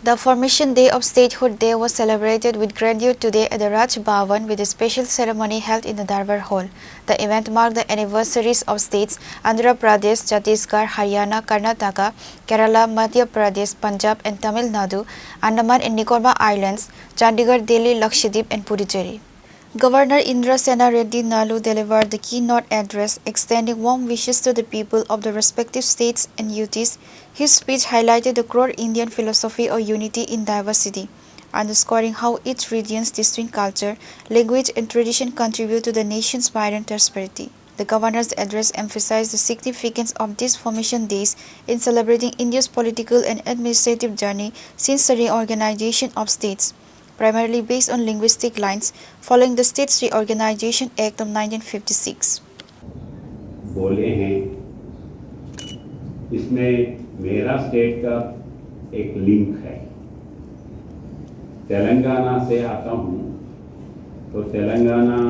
The Formation Day of Statehood Day was celebrated with grandeur today at the Raj Bhavan with a special ceremony held in the Darbar Hall. The event marked the anniversaries of states Andhra Pradesh, Chhattisgarh, Haryana, Karnataka, Kerala, Madhya Pradesh, Punjab and Tamil Nadu, Andaman and Nicobar Islands, Chandigarh, Delhi, Lakshadweep and Puducherry. Governor Indra Sena Reddy Nalu delivered the keynote address, extending warm wishes to the people of the respective states and UTs. His speech highlighted the core Indian philosophy of unity in diversity, underscoring how each region's distinct culture, language and tradition contribute to the nation's vibrant prosperity. The governor's address emphasized the significance of these formation days in celebrating India's political and administrative journey since the reorganization of states, primarily based on linguistic lines following the States Reorganization Act of 1956. बोले हैं इसमें मेरा state का एक link है। तेलंगाना से आता हूँ तो तेलंगाना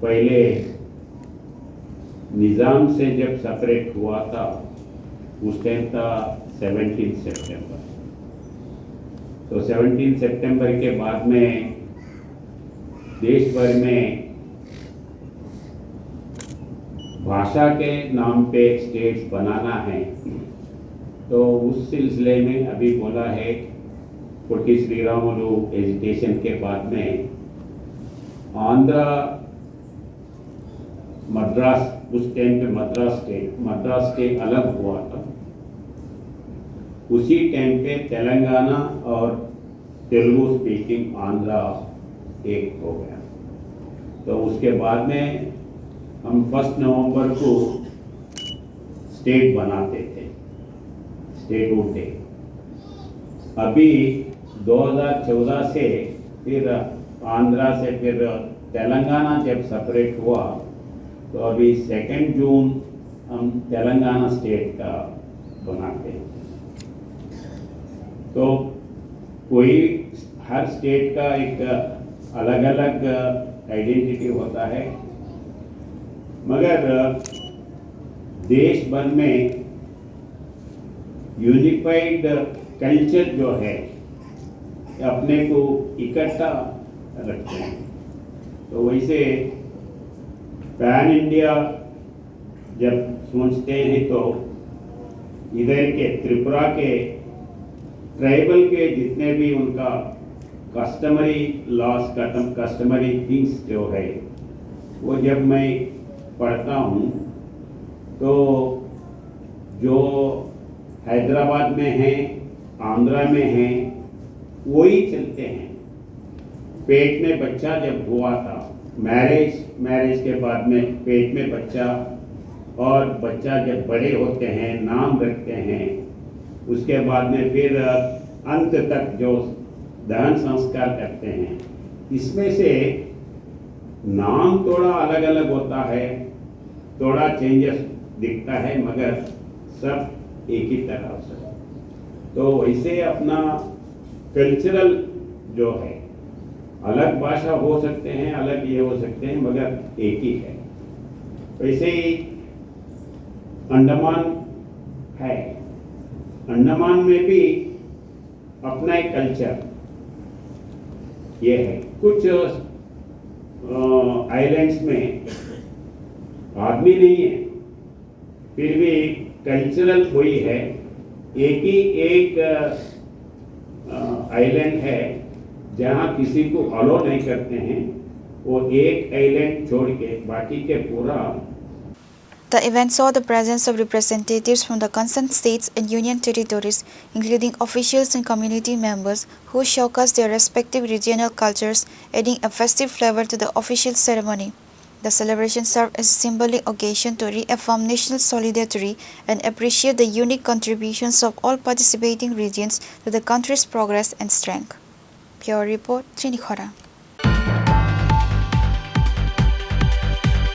पहले निज़ाम से जब सेपरेट हुआ था उस टाइम था 17 सितंबर। तो 17 सितंबर के बाद में देश भर में भाषा के नाम पे स्टेट्स बनाना है, तो उस सिलसिले में अभी बोला है पोटी श्रीरामुलु एजिटेशन के बाद में आंध्र मद्रास, उस टाइम पे मद्रास स्टेट अलग हुआ था। उसी टाइम पे तेलंगाना और तेलुगु स्पीकिंग आंध्रा एक हो गया। तो उसके बाद में हम 1 नवंबर को स्टेट बनाते थे, स्टेटहुड डे। अभी 2014 से फिर आंध्रा से फिर तेलंगाना जब सेपरेट हुआ तो अभी 2 जून हम तेलंगाना स्टेट का बनाते हैं। तो कोई हर स्टेट का एक अलग अलग आइडेंटिटी होता है, मगर देश भर में यूनिफाइड कल्चर जो है अपने को इकट्ठा रखते हैं। तो वैसे पैन इंडिया जब सोचते हैं तो इधर के त्रिपुरा के ट्राइबल के जितने भी उनका कस्टमरी लॉस, कस्टमरी थिंग्स जो है वो जब मैं पढ़ता हूँ तो जो हैदराबाद में हैं, आंध्रा में हैं, वही चलते हैं। पेट में बच्चा जब हुआ था, मैरिज के बाद में पेट में बच्चा, और बच्चा जब बड़े होते हैं, नाम रखते हैं, उसके बाद में फिर अंत तक जो दहन संस्कार करते हैं, इसमें से नाम थोड़ा अलग अलग होता है, थोड़ा चेंजेस दिखता है, मगर सब एक ही तरह से। तो वैसे अपना कल्चरल जो है, अलग भाषा हो सकते हैं, अलग ये हो सकते हैं, मगर एक ही है। वैसे ही अंडमान है, अंडमान में भी अपना एक कल्चर ये है। कुछ आइलैंड्स में आदमी नहीं है, फिर भी कल्चरल वही है। एक आइलैंड है जहाँ किसी को अलो नहीं करते हैं, वो एक आइलैंड छोड़ के बाकी के पूरा। The event saw the presence of representatives from the concerned states and union territories, including officials and community members, who showcased their respective regional cultures, adding a festive flavor to the official ceremony. The celebration served as a symbolic occasion to reaffirm national solidarity and appreciate the unique contributions of all participating regions to the country's progress and strength. Pure Report, Chinikhora.